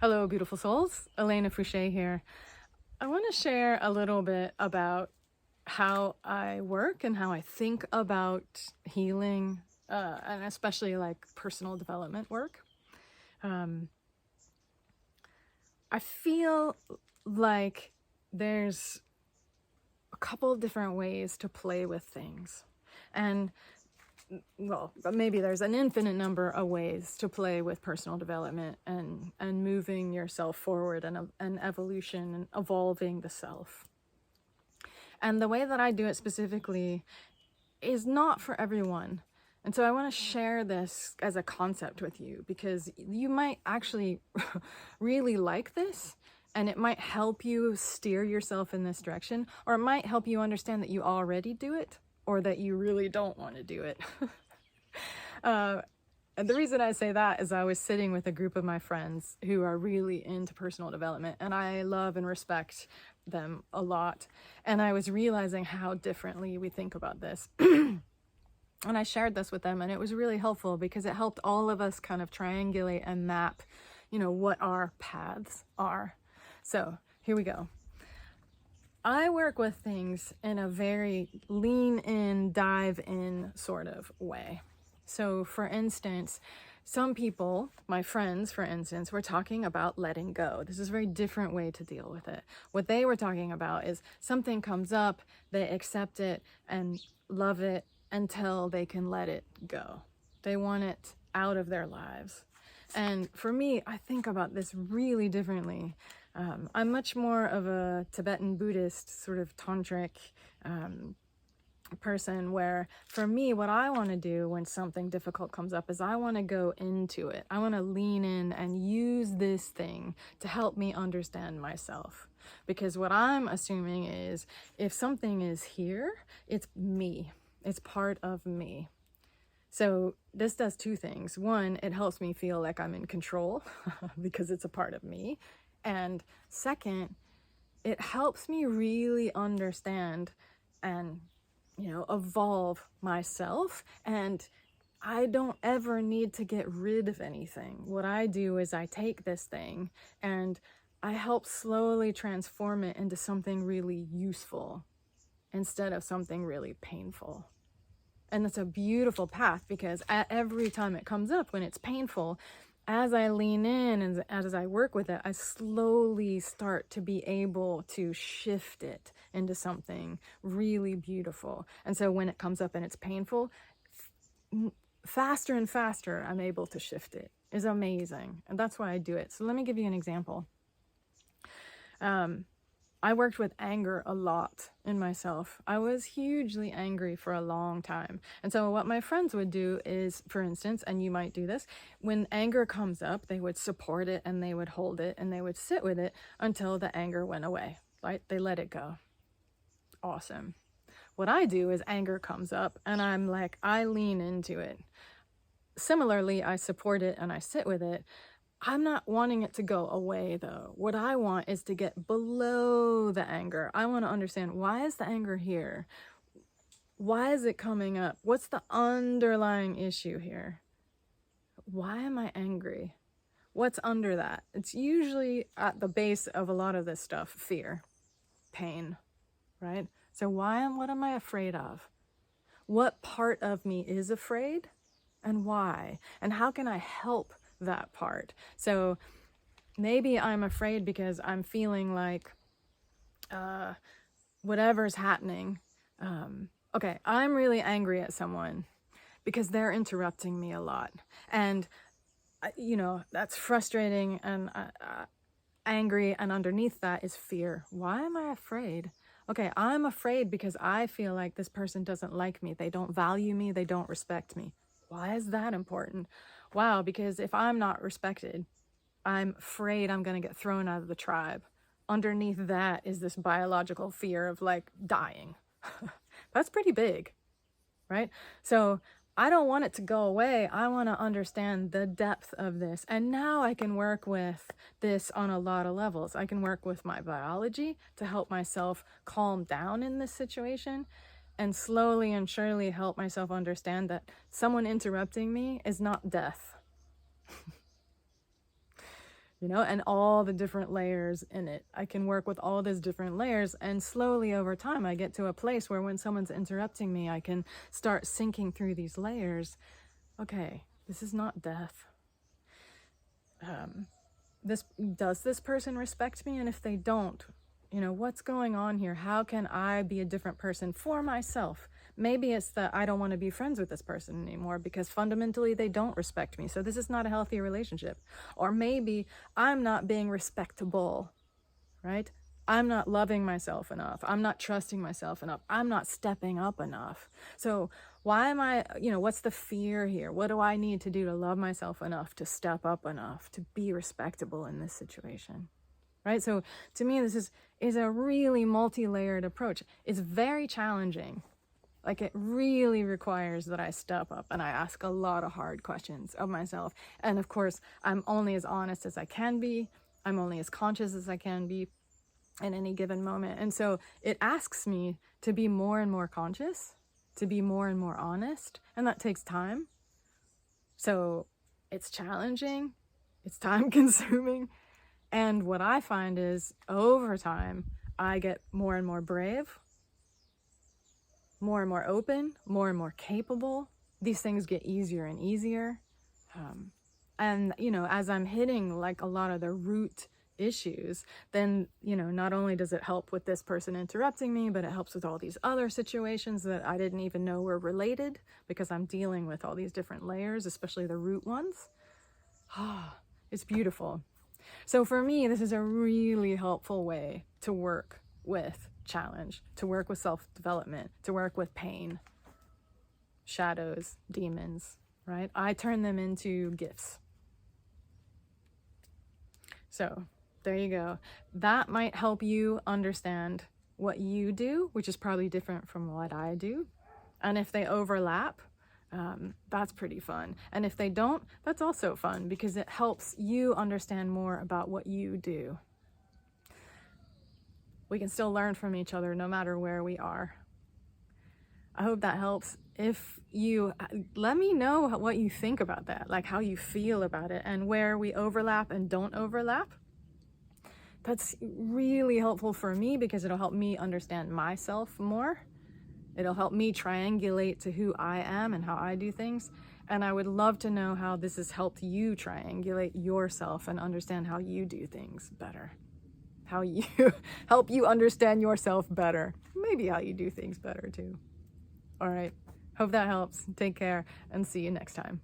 Hello, beautiful souls. Elena Fouché here. I want to share a little bit about how I work and how I think about healing, and especially like personal development work. Um, I feel like there's a couple different ways to play with things. And well, but maybe there's an infinite number of ways to play with personal development and moving yourself forward and evolution and evolving the self. And the way that I do it specifically is not for everyone. And so I want to share this as a concept with you because you might actually really like this, and it might help you steer yourself in this direction, or it might help you understand that you already do it or that you really don't want to do it. And the reason I say that is I was sitting with a group of my friends who are really into personal development, and I love and respect them a lot. And I was realizing how differently we think about this. And I shared this with them, and it was really helpful because it helped all of us kind of triangulate and map, what our paths are. So here we go. I work with things in a very lean in, dive in sort of way. So for instance, some people, my friends, for instance, were talking about letting go. This is a very different way to deal with it. What they were talking about is something comes up, they accept it and love it until they can let it go. They want it out of their lives. And for me, I think about this really differently. I'm much more of a Tibetan Buddhist sort of tantric person, where for me, what I want to do when something difficult comes up is I want to go into it. I want to lean in and use this thing to help me understand myself. Because what I'm assuming is if something is here, it's me. It's part of me. So this does two things. One, it helps me feel like I'm in control because it's a part of me. And second, it helps me really understand and evolve myself, and I don't ever need to get rid of anything. What I do is I take this thing and I help slowly transform it into something really useful instead of something really painful. And that's a beautiful path because every time it comes up when it's painful, as I lean in and as I work with it, I slowly start to be able to shift it into something really beautiful. And so when it comes up and it's painful, faster and faster I'm able to shift it. It's amazing. And that's why I do it. So let me give you an example. I worked with anger a lot in myself. I was hugely angry for a long time. And so what my friends would do is, for instance, and you might do this, when anger comes up, they would support it and they would hold it and they would sit with it until the anger went away, right? They let it go. Awesome. What I do is anger comes up and I'm like, I lean into it. Similarly, I support it and I sit with it. I'm not wanting it to go away though. What I want is to get below the anger. I want to understand, why is the anger here? Why is it coming up? What's the underlying issue here? Why am I angry? What's under that? It's usually at the base of a lot of this stuff, fear, pain, right? So what am I afraid of? What part of me is afraid and why? And how can I help that part? So maybe I'm afraid because I'm feeling like whatever's happening. Okay, I'm really angry at someone because they're interrupting me a lot. And, that's frustrating and angry. And underneath that is fear. Why am I afraid? Okay, I'm afraid because I feel like this person doesn't like me. They don't value me. They don't respect me. Why is that important? Wow, because if I'm not respected, I'm afraid I'm going to get thrown out of the tribe. Underneath that is this biological fear of like dying. That's pretty big, right? So I don't want it to go away. I want to understand the depth of this. And now I can work with this on a lot of levels. I can work with my biology to help myself calm down in this situation, and slowly and surely help myself understand that someone interrupting me is not death. you know, and all the different layers in it. I can work with all these different layers, and slowly over time, I get to a place where when someone's interrupting me, I can start sinking through these layers. Okay, this is not death. Does this person respect me? And if they don't, you know, what's going on here? How can I be a different person for myself? Maybe it's that I don't want to be friends with this person anymore because fundamentally they don't respect me. So this is not a healthy relationship. Or maybe I'm not being respectable, right? I'm not loving myself enough. I'm not trusting myself enough. I'm not stepping up enough. So why am I, you know, what's the fear here? What do I need to do to love myself enough, to step up enough, to be respectable in this situation? Right? So to me, this is a really multi-layered approach. It's very challenging. Like, it really requires that I step up and I ask a lot of hard questions of myself. And of course, I'm only as honest as I can be. I'm only as conscious as I can be in any given moment. And so it asks me to be more and more conscious, to be more and more honest. And that takes time. So it's challenging. It's time consuming. And what I find is over time, I get more and more brave, more and more open, more and more capable. These things get easier and easier. And, you know, as I'm hitting like a lot of the root issues, then, you know, not only does it help with this person interrupting me, but it helps with all these other situations that I didn't even know were related because I'm dealing with all these different layers, especially the root ones. It's beautiful. So for me, this is a really helpful way to work with challenge, to work with self-development, to work with pain, shadows, demons, right? I turn them into gifts. So there you go. That might help you understand what you do, which is probably different from what I do. And if they overlap, that's pretty fun. And if they don't, that's also fun because it helps you understand more about what you do. We can still learn from each other no matter where we are. I hope that helps. If you, let me know what you think about that, like how you feel about it and where we overlap and don't overlap. That's really helpful for me because it'll help me understand myself more. It'll help me triangulate to who I am and how I do things. And I would love to know how this has helped you triangulate yourself and understand how you do things better. How you help you understand yourself better. Maybe how you do things better too. All right. Hope that helps. Take care and see you next time.